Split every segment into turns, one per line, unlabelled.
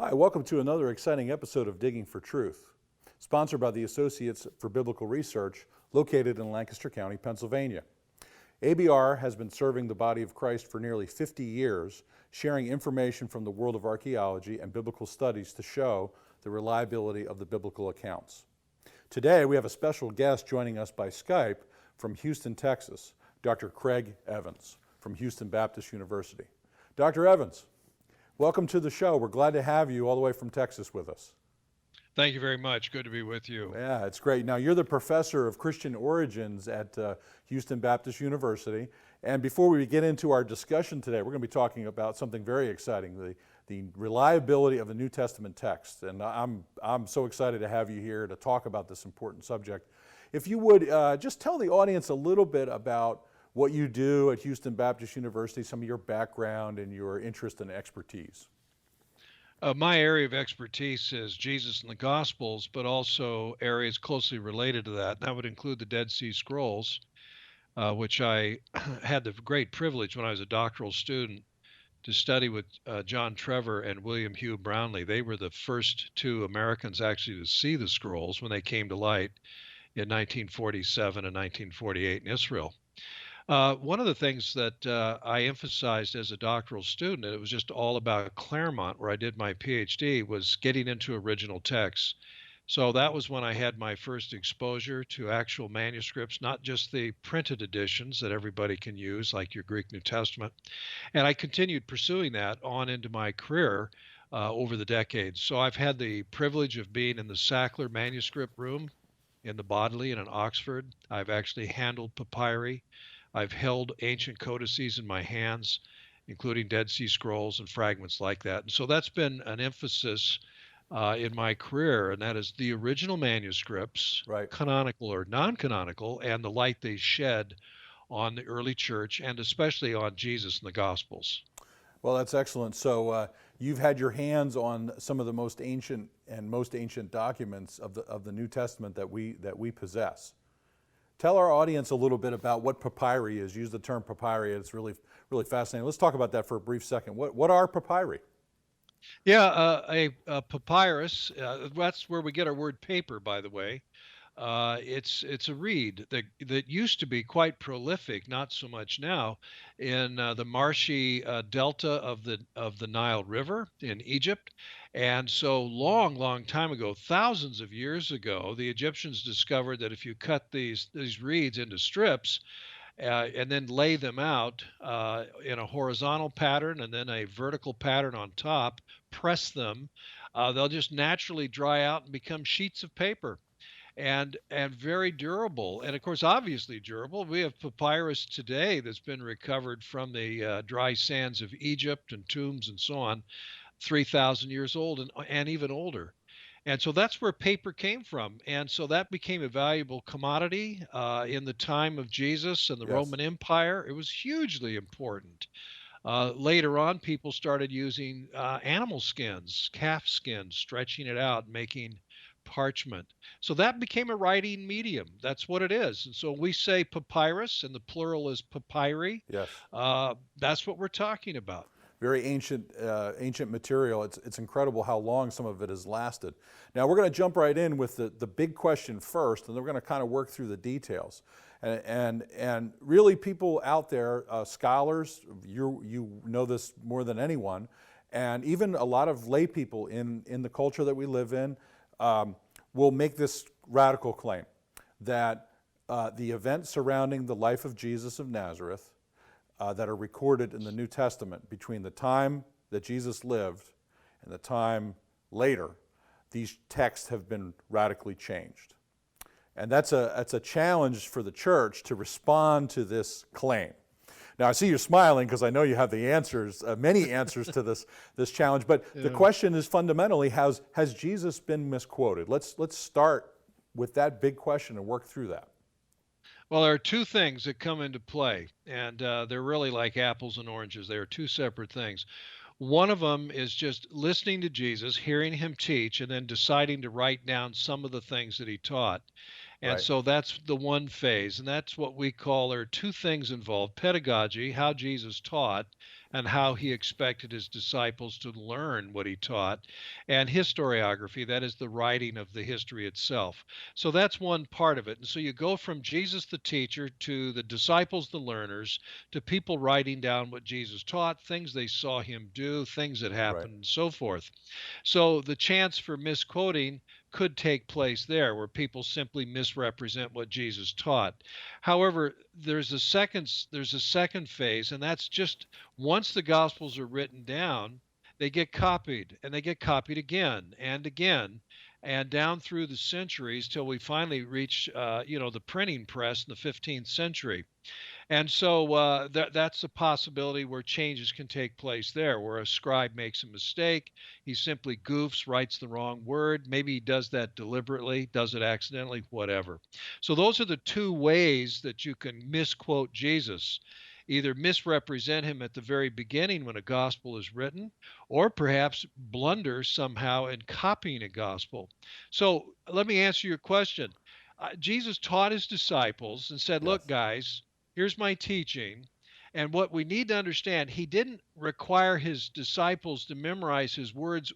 Hi, welcome to another exciting episode of Digging for Truth, sponsored by the Associates for Biblical Research, located in Lancaster County, Pennsylvania. ABR has been serving the body of Christ for nearly 50 years, sharing information from the world of archaeology and biblical studies to show the reliability of the biblical accounts. Today, we have a special guest joining us by Skype from Houston, Texas, Dr. Craig Evans from Houston Baptist University. Dr. Evans, welcome to the show. We're glad to have you all the way from Texas with us.
Thank you very much. Good to be with you.
Yeah, it's great. Now, you're the professor of Christian origins at Houston Baptist University. And before we get into our discussion today, we're going to be talking about something very exciting, the reliability of the New Testament text. And I'm so excited to have you here to talk about this important subject. If you would just tell the audience a little bit about what you do at Houston Baptist University, some of your background and your interest and expertise.
My area of expertise is Jesus and the Gospels, but also areas closely related to that. That would include the Dead Sea Scrolls, which I had the great privilege when I was a doctoral student to study with John Trevor and William Hugh Brownlee. They were the first two Americans actually to see the scrolls when they came to light in 1947 and 1948 in Israel. One of the things that I emphasized as a doctoral student, and it was just all about Claremont, where I did my PhD, was getting into original texts. So that was when I had my first exposure to actual manuscripts, not just the printed editions that everybody can use, like your Greek New Testament. And I continued pursuing that on into my career over the decades. So I've had the privilege of being in the Sackler manuscript room in the Bodley and in Oxford. I've actually handled papyri. I've held ancient codices in my hands, including Dead Sea Scrolls and fragments like that. And so that's been an emphasis in my career, and that is the original manuscripts,
Right.
canonical or non-canonical, and the light they shed on the early church, and especially on Jesus and the Gospels.
Well, that's excellent. So you've had your hands on some of the most ancient documents of the New Testament that we possess. Tell our audience a little bit about what papyri is. Use the term papyri. It's really fascinating. Let's talk about that for a brief second. What are papyri?
Yeah, a papyrus, that's where we get our word paper, by the way. It's a reed that used to be quite prolific, not so much now, in the marshy delta of the Nile River in Egypt. And so long time ago, thousands of years ago, the Egyptians discovered that if you cut these reeds into strips and then lay them out in a horizontal pattern and then a vertical pattern on top, press them, they'll just naturally dry out and become sheets of paper and very durable. And of course, obviously durable. We have papyrus today that's been recovered from the dry sands of Egypt and tombs and so on, 3,000 years old and even older. And so that's where paper came from. And so that became a valuable commodity in the time of Jesus and the
Yes.
Roman Empire. It was hugely important. Later on, people started using animal skins, calf skins, stretching it out, making parchment. So that became a writing medium. That's what it is. And so we say papyrus, and the plural is papyri.
Yes.
That's what we're talking about.
Very ancient material. It's incredible how long some of it has lasted. Now we're going to jump right in with the big question first, and then we're going to kind of work through the details. And really, people out there, scholars, you know this more than anyone, and even a lot of lay people in the culture that we live in will make this radical claim that the events surrounding the life of Jesus of Nazareth that are recorded in the New Testament between the time that Jesus lived and the time later, these texts have been radically changed. And that's a challenge for the church to respond to this claim. Now, I see you're smiling because I know you have the answers, many answers to this challenge. But the question is fundamentally, has Jesus been misquoted? Let's start with that big question and work through that.
Well, there are two things that come into play, and they're really like apples and oranges. They are two separate things. One of them is just listening to Jesus, hearing him teach, and then deciding to write down some of the things that he taught. And
Right.
so that's the one phase, and that's what we call, there are two things involved: pedagogy, how Jesus taught, and how he expected his disciples to learn what he taught, and historiography, that is the writing of the history itself. So that's one part of it. And so you go from Jesus the teacher to the disciples the learners to people writing down what Jesus taught, things they saw him do, things that
Right.
happened, and so forth. So the chance for misquoting could take place there, where people simply misrepresent what Jesus taught. However, there's a second phase, and that's just once the gospels are written down, they get copied, and they get copied again and again, and down through the centuries till we finally reach the printing press in the 15th century. And so that's a possibility where changes can take place there, where a scribe makes a mistake. He simply goofs, writes the wrong word. Maybe he does that deliberately, does it accidentally, whatever. So those are the two ways that you can misquote Jesus. Either misrepresent him at the very beginning when a gospel is written, or perhaps blunder somehow in copying a gospel. So let me answer your question. Jesus taught his disciples and said,
Yes.
"Look, guys, here's my teaching." And what we need to understand, he didn't require his disciples to memorize his words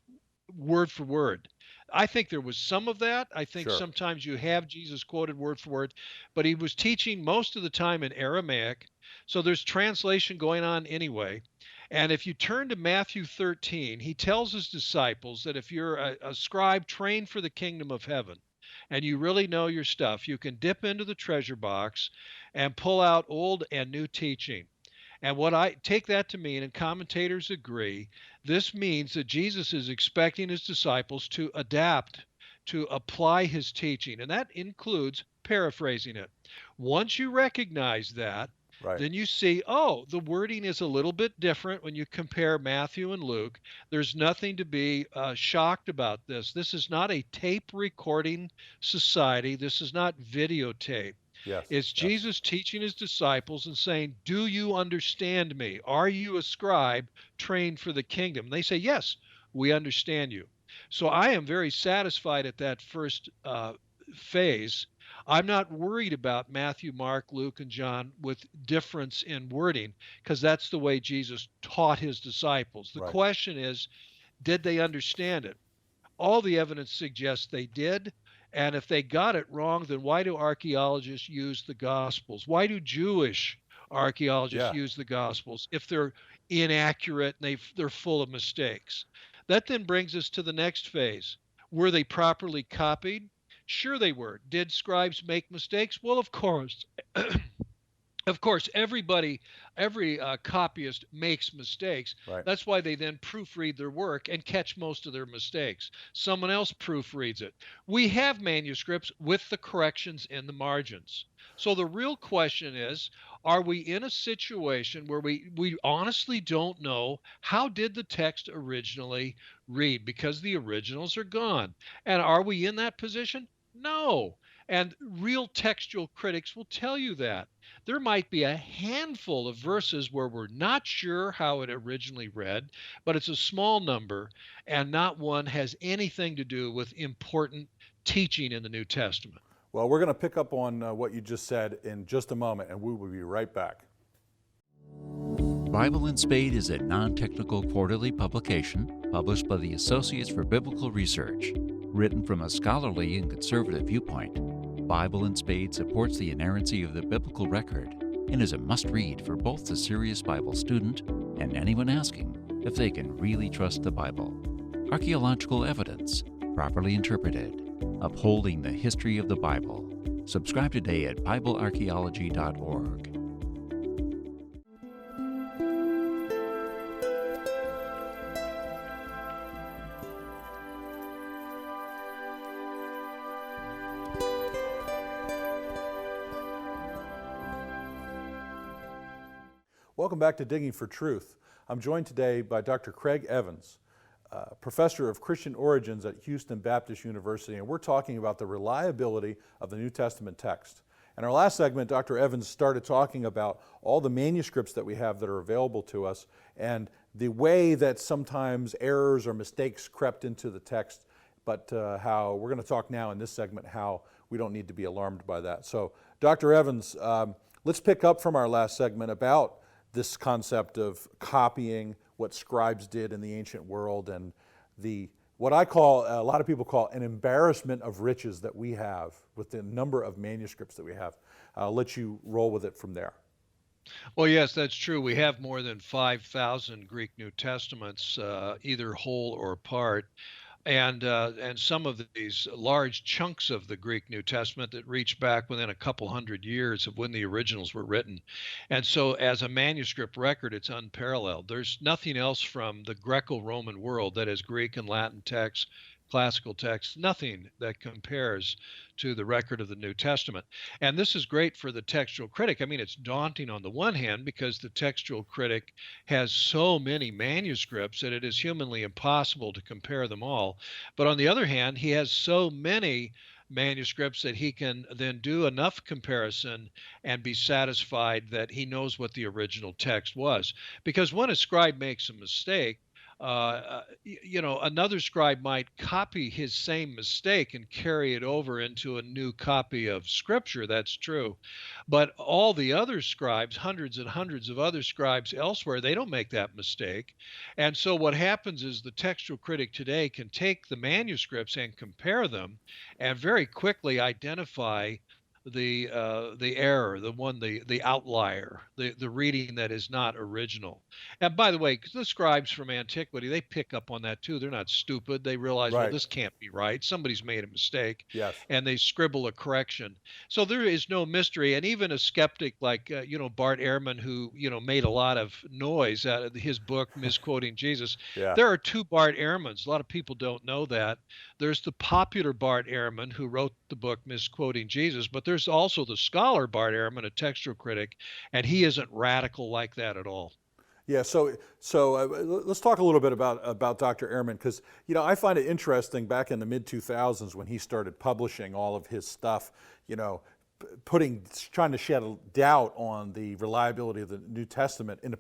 word for word. I think there was some of that. I think
Sure.
sometimes you have Jesus quoted word for word, but he was teaching most of the time in Aramaic. So there's translation going on anyway. And if you turn to Matthew 13, he tells his disciples that if you're a scribe trained for the kingdom of heaven and you really know your stuff, you can dip into the treasure box and pull out old and new teaching. And what I take that to mean, and commentators agree, this means that Jesus is expecting his disciples to adapt, to apply his teaching, and that includes paraphrasing it. Once you recognize that,
Right.
then you see, oh, the wording is a little bit different when you compare Matthew and Luke. There's nothing to be shocked about this. This is not a tape recording society. This is not videotape.
Yes.
It's
Yes.
Jesus teaching his disciples and saying, "Do you understand me? Are you a scribe trained for the kingdom?" And they say, "Yes, we understand you." So I am very satisfied at that first phase. I'm not worried about Matthew, Mark, Luke, and John with difference in wording because that's the way Jesus taught his disciples. The
Right.
question is, did they understand it? All the evidence suggests they did. And if they got it wrong, then why do archaeologists use the Gospels? Why do Jewish archaeologists
Yeah.
use the Gospels if they're inaccurate and they're full of mistakes? That then brings us to the next phase. Were they properly copied? Sure, they were. Did scribes make mistakes? Well, of course. Of course, every copyist makes mistakes.
Right.
That's why they then proofread their work and catch most of their mistakes. Someone else proofreads it. We have manuscripts with the corrections in the margins. So the real question is, are we in a situation where we honestly don't know how did the text originally read because the originals are gone? And are we in that position? No. And real textual critics will tell you that. There might be a handful of verses where we're not sure how it originally read, but it's a small number, and not one has anything to do with important teaching in the New Testament.
Well, we're going to pick up on what you just said in just a moment, and we will be right back.
Bible in Spade is a non-technical quarterly publication published by the Associates for Biblical Research. Written from a scholarly and conservative viewpoint, Bible in Spade supports the inerrancy of the biblical record and is a must-read for both the serious Bible student and anyone asking if they can really trust the Bible. Archaeological evidence, properly interpreted, upholding the history of the Bible. Subscribe today at BibleArchaeology.org.
Welcome back to Digging for Truth. I'm joined today by Dr. Craig Evans, professor of Christian origins at Houston Baptist University, and we're talking about the reliability of the New Testament text. In our last segment, Dr. Evans started talking about all the manuscripts that we have that are available to us and the way that sometimes errors or mistakes crept into the text, but how we're going to talk now in this segment how we don't need to be alarmed by that. So, Dr. Evans, let's pick up from our last segment about this concept of copying what scribes did in the ancient world, and what I call, a lot of people call, an embarrassment of riches that we have with the number of manuscripts that we have. I'll let you roll with it from there.
Well, yes, that's true. We have more than 5,000 Greek New Testaments, either whole or part. And some of these large chunks of the Greek New Testament that reach back within a couple hundred years of when the originals were written. And so as a manuscript record, it's unparalleled. There's nothing else from the Greco-Roman world, that is Greek and Latin texts, classical texts, nothing that compares to the record of the New Testament. And this is great for the textual critic. I mean, it's daunting on the one hand because the textual critic has so many manuscripts that it is humanly impossible to compare them all. But on the other hand, he has so many manuscripts that he can then do enough comparison and be satisfied that he knows what the original text was. Because when a scribe makes a mistake, another scribe might copy his same mistake and carry it over into a new copy of Scripture. That's true. But all the other scribes, hundreds and hundreds of other scribes elsewhere, they don't make that mistake. And so what happens is the textual critic today can take the manuscripts and compare them and very quickly identify the error, the outlier, the reading that is not original. And by the way, 'cause the scribes from antiquity, they pick up on that too. They're not stupid. They realize, well,
Right.
this can't be right. Somebody's made a mistake,
Yes.
and they scribble a correction. So there is no mystery. And even a skeptic like Bart Ehrman, who made a lot of noise out of his book misquoting Jesus.
Yeah.
There are two Bart Ehrmans. A lot of people don't know that. There's the popular Bart Ehrman who wrote the book misquoting Jesus, but there's also the scholar Bart Ehrman, a textual critic, and he isn't radical like that at all.
Yeah, so let's talk a little bit about Dr. Ehrman, because I find it interesting back in the mid-2000s when he started publishing all of his stuff, trying to shed a doubt on the reliability of the New Testament in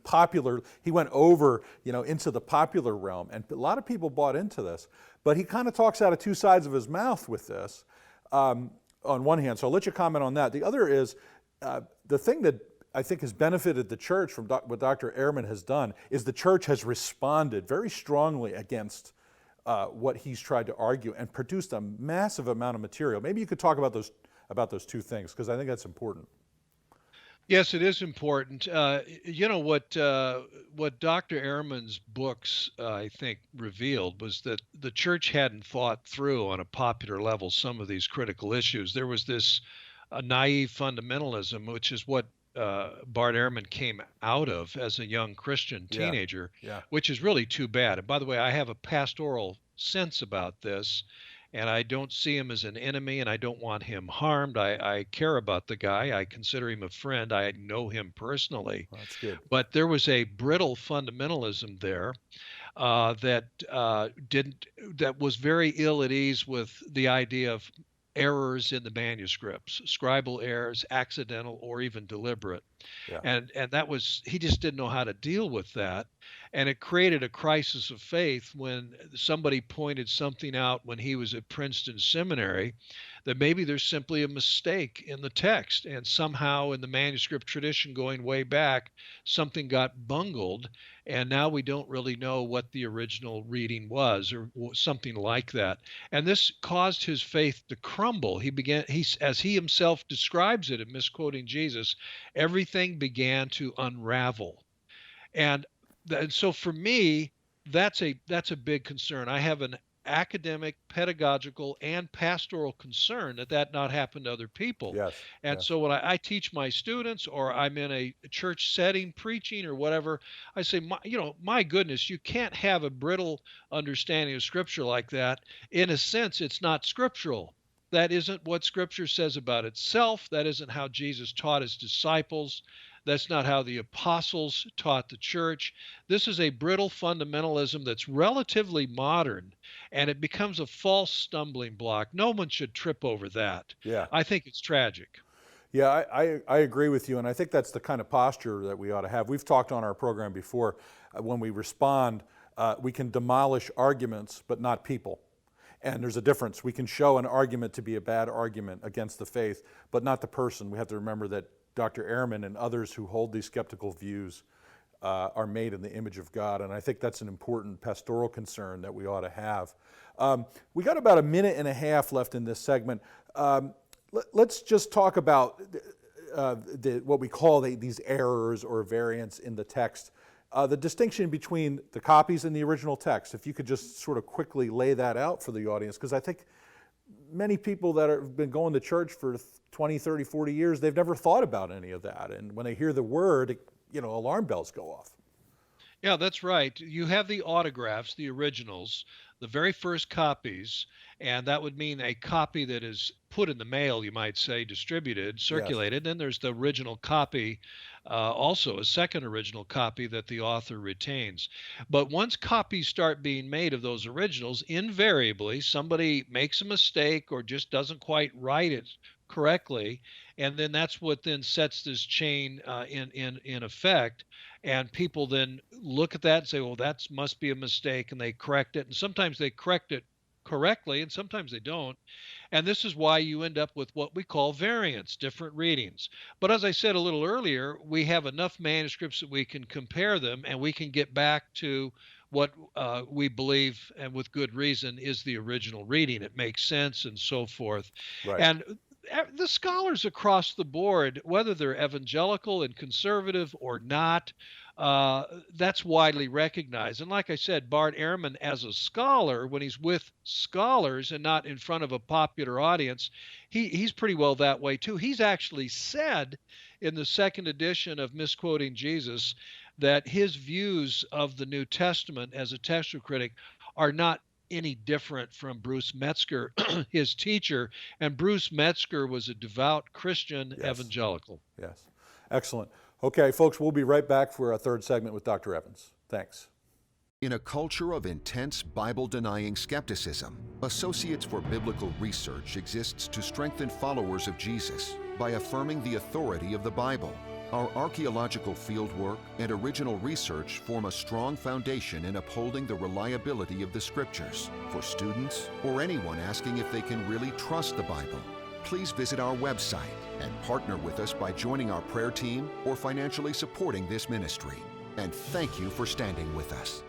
he went over, into the popular realm, and a lot of people bought into this, but he kind of talks out of two sides of his mouth with this, on one hand. So I'll let you comment on that. The other is, the thing that I think has benefited the church from what Dr. Ehrman has done is the church has responded very strongly against what he's tried to argue and produced a massive amount of material. Maybe you could talk about those two things, because I think that's important.
Yes, it is important. What Dr. Ehrman's books, I think, revealed was that the church hadn't thought through on a popular level some of these critical issues. There was this naive fundamentalism, which is what Bart Ehrman came out of as a young Christian teenager,
Yeah.
which is really too bad. And by the way, I have a pastoral sense about this, and I don't see him as an enemy, and I don't want him harmed. I care about the guy. I consider him a friend. I know him personally.
Well, that's good.
But there was a brittle fundamentalism there that was very ill at ease with the idea of errors in the manuscripts, scribal errors, accidental or even deliberate.
Yeah.
And he just didn't know how to deal with that. And it created a crisis of faith when somebody pointed something out when he was at Princeton Seminary, that maybe there's simply a mistake in the text, and somehow in the manuscript tradition going way back, something got bungled, and now we don't really know what the original reading was, or something like that. And this caused his faith to crumble. As he himself describes it in misquoting Jesus, everything began to unravel. And so for me, that's a big concern. I have an academic, pedagogical, and pastoral concern that not happen to other people.
Yes.
And
yes.
so when I teach my students, or I'm in a church setting preaching or whatever, I say, my goodness, you can't have a brittle understanding of Scripture like that. In a sense, it's not scriptural. That isn't what Scripture says about itself. That isn't how Jesus taught his disciples. That's not how the apostles taught the church. This is a brittle fundamentalism that's relatively modern, and it becomes a false stumbling block. No one should trip over that.
Yeah.
I think it's tragic.
Yeah, I agree with you, and I think that's the kind of posture that we ought to have. We've talked on our program before, when we respond, we can demolish arguments, but not people. And there's a difference. We can show an argument to be a bad argument against the faith, but not the person. We have to remember that Dr. Ehrman and others who hold these skeptical views are made in the image of God, and I think that's an important pastoral concern that we ought to have. We got about a minute and a half left in this segment. Let's just talk about what we call these errors or variants in the text. The distinction between the copies and the original text, if you could just sort of quickly lay that out for the audience, because I think many people that have been going to church for 20, 30, 40 years, they've never thought about any of that. And when they hear the word, alarm bells go off.
Yeah, that's right. You have the autographs, the originals, the very first copies, and that would mean a copy that is put in the mail, you might say, distributed,
Yes.
circulated. Then there's the original copy, also a second original copy that the author retains. But once copies start being made of those originals, invariably somebody makes a mistake or just doesn't quite write it correctly, and then that's what then sets this chain in effect. And people then look at that and say, well, that must be a mistake, and they correct it. And sometimes they correct it correctly, and sometimes they don't. And this is why you end up with what we call variants, different readings. But as I said a little earlier, we have enough manuscripts that we can compare them, and we can get back to what we believe, and with good reason, is the original reading. It makes sense and so forth.
Right.
And the scholars across the board, whether they're evangelical and conservative or not, that's widely recognized. And like I said, Bart Ehrman, as a scholar, when he's with scholars and not in front of a popular audience, he's pretty well that way too. He's actually said in the second edition of Misquoting Jesus that his views of the New Testament as a textual critic are not any different from Bruce Metzger, his teacher. And Bruce Metzger was a devout Christian evangelical.
Yes. Excellent. Okay, folks, we'll be right back for a third segment with Dr. Evans. Thanks.
In a culture of intense Bible-denying skepticism, Associates for Biblical Research exists to strengthen followers of Jesus by affirming the authority of the Bible. Our archaeological fieldwork and original research form a strong foundation in upholding the reliability of the Scriptures. For students or anyone asking if they can really trust the Bible, please visit our website and partner with us by joining our prayer team or financially supporting this ministry. And thank you for standing with us.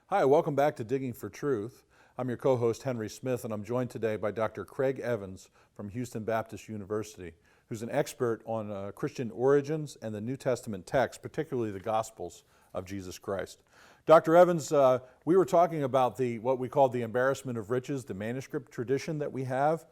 Hi, welcome back to Digging for Truth. I'm your co-host, Henry Smith, and I'm joined today by Dr. Craig Evans from Houston Baptist University, who's an expert on Christian origins and the New Testament text, particularly the Gospels of Jesus Christ. Dr. Evans, we were talking about what we call the embarrassment of riches, the manuscript tradition that we have,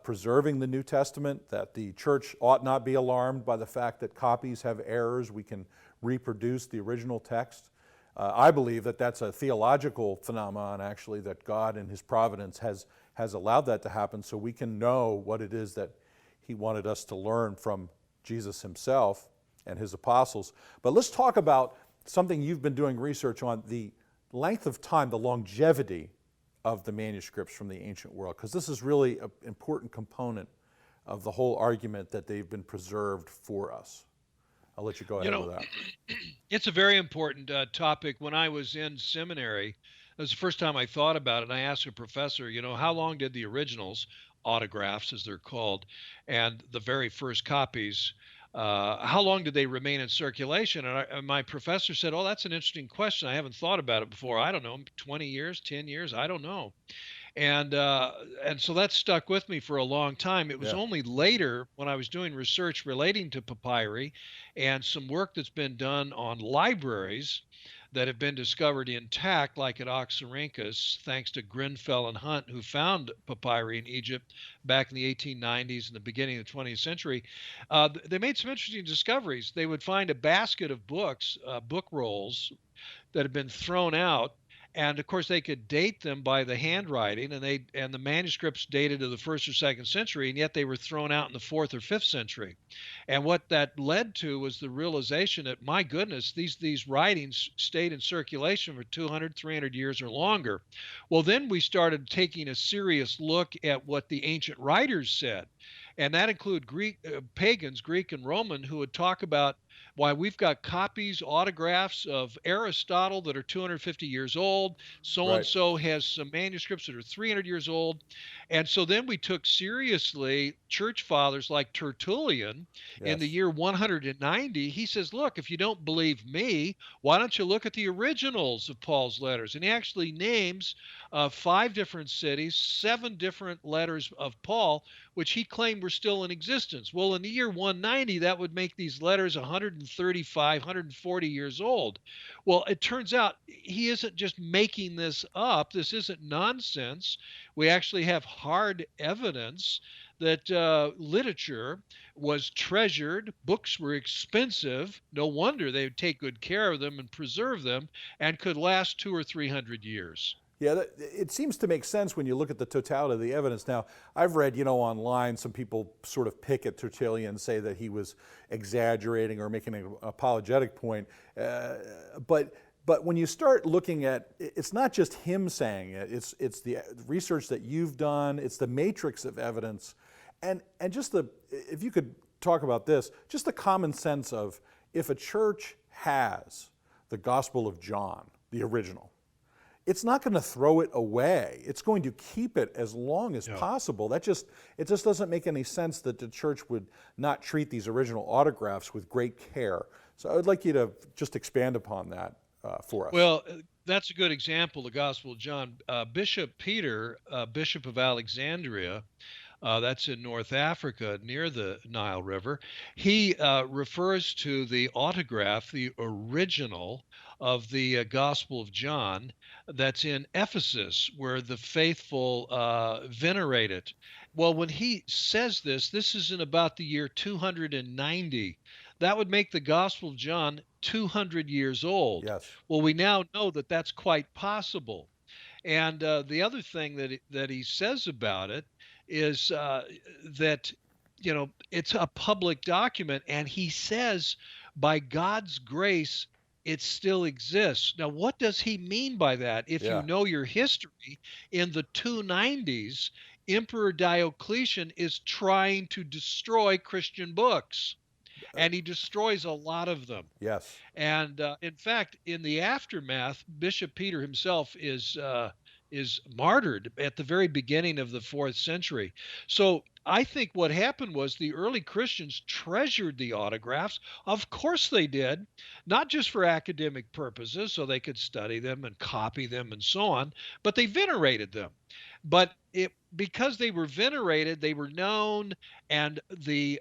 preserving the New Testament, that the church ought not be alarmed by the fact that copies have errors. We can reproduce the original text. I believe that that's a theological phenomenon, actually, that God in His providence has allowed that to happen so we can know what it is that He wanted us to learn from Jesus Himself and His apostles. But let's talk about something you've been doing research on, the length of time, the longevity of the manuscripts from the ancient world, because this is really an important component of the whole argument that they've been preserved for us. I'll let you go ahead with that.
It's a very important topic. When I was in seminary, it was the first time I thought about it. And I asked a professor, how long did the originals, autographs as they're called, and the very first copies, how long did they remain in circulation? And my professor said, oh, that's an interesting question. I haven't thought about it before. I don't know, 20 years, 10 years, I don't know. And so that stuck with me for a long time. It was only later when I was doing research relating to papyri and some work that's been done on libraries that have been discovered intact, like at Oxyrhynchus, thanks to Grenfell and Hunt, who found papyri in Egypt back in the 1890s and the beginning of the 20th century. They made some interesting discoveries. They would find a basket of books, book rolls, that had been thrown out. And of course, they could date them by the handwriting, and the manuscripts dated to the 1st or 2nd century, and yet they were thrown out in the 4th or 5th century. And what that led to was the realization that, my goodness, these writings stayed in circulation for 200, 300 years or longer. Well, then we started taking a serious look at what the ancient writers said, and that included pagans, Greek and Roman, who would talk about Why, we've got copies, autographs of Aristotle that are 250 years old. So and
Right.
so has some manuscripts that are 300 years old. And so then we took seriously church fathers like Tertullian in the
Yes.
year 190. He says, look, if you don't believe me, why don't you look at the originals of Paul's letters? And he actually names 5 different cities, 7 different letters of Paul, which he claimed were still in existence. Well, in the year 190, that would make these letters 135, 140 years old. Well, it turns out he isn't just making this up. This isn't nonsense. We actually have hard evidence that literature was treasured, books were expensive. No wonder they would take good care of them and preserve them and could last 200 or 300 years.
Yeah, it seems to make sense when you look at the totality of the evidence. Now, I've read, online, some people sort of pick at Tertullian and say that he was exaggerating or making an apologetic point. But when you start looking at, it's not just him saying it, it's the research that you've done, it's the matrix of evidence, and just if you could talk about this, just the common sense of if a church has the Gospel of John, the original, it's not going to throw it away. It's going to keep it as long as possible. It just doesn't make any sense that the church would not treat these original autographs with great care. So I would like you to just expand upon that for us.
Well, that's a good example, the Gospel of John. Bishop Peter, Bishop of Alexandria, that's in North Africa near the Nile River, he refers to the autograph, the original of the Gospel of John, that's in Ephesus, where the faithful venerate it. Well, when he says this is in about the year 290. That would make the Gospel of John 200 years old.
Yes.
Well, we now know that that's quite possible. And the other thing that he says about it is that it's a public document, and he says by God's grace it still exists. Now, what does he mean by that? If you
Yeah.
know your history, in the 290s, Emperor Diocletian is trying to destroy Christian books, and he destroys a lot of them.
Yes.
And in fact, in the aftermath, Bishop Peter himself is martyred at the very beginning of the 4th century. So I think what happened was the early Christians treasured the autographs. Of course they did, not just for academic purposes, so they could study them and copy them and so on, but they venerated them. But because they were venerated, they were known, and the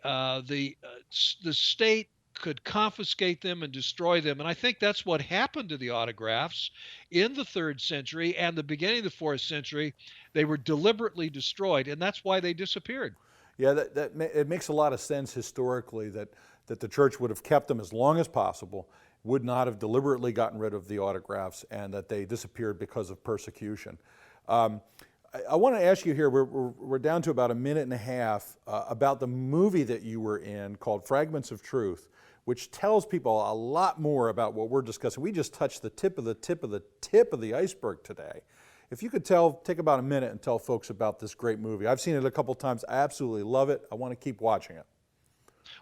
state could confiscate them and destroy them. And I think that's what happened to the autographs in the 3rd century and the beginning of the 4th century. They were deliberately destroyed, and that's why they disappeared.
Yeah, it makes a lot of sense historically that the church would have kept them as long as possible, would not have deliberately gotten rid of the autographs, and that they disappeared because of persecution. I want to ask you here, we're down to about a minute and a half, about the movie that you were in called Fragments of Truth, which tells people a lot more about what we're discussing. We just touched the tip of the tip of the tip of the iceberg today. If you could take about a minute and tell folks about this great movie. I've seen it a couple times. I absolutely love it. I want to keep watching it.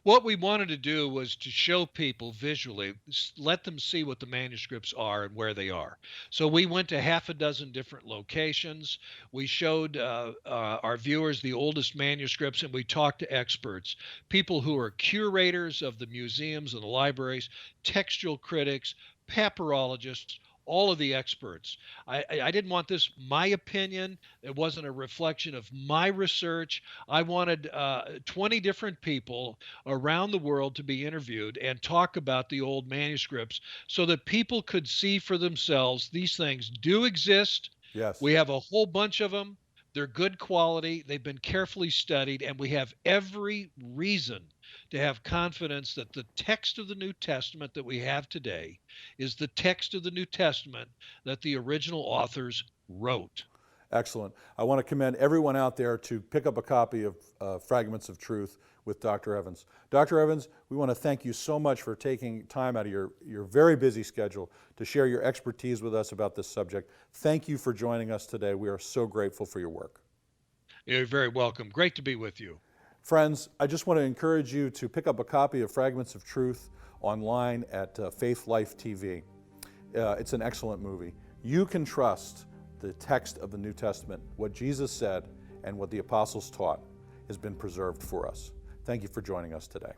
What we wanted to do was to show people visually, let them see what the manuscripts are and where they are. So we went to half a dozen different locations. We showed our viewers the oldest manuscripts, and we talked to experts, people who are curators of the museums and the libraries, textual critics, papyrologists, all of the experts. I didn't want this my opinion. It wasn't a reflection of my research. I wanted 20 different people around the world to be interviewed and talk about the old manuscripts so that people could see for themselves these things do exist.
Yes.
We have a whole bunch of them. They're good quality. They've been carefully studied, and we have every reason to have confidence that the text of the New Testament that we have today is the text of the New Testament that the original authors wrote.
Excellent. I want to commend everyone out there to pick up a copy of Fragments of Truth with Dr. Evans. Dr. Evans, we want to thank you so much for taking time out of your very busy schedule to share your expertise with us about this subject. Thank you for joining us today. We are so grateful for your work.
You're very welcome. Great to be with you.
Friends, I just want to encourage you to pick up a copy of Fragments of Truth. online at Faith Life TV. It's an excellent movie. You can trust the text of the New Testament, what Jesus said and what the apostles taught has been preserved for us. Thank you for joining us today.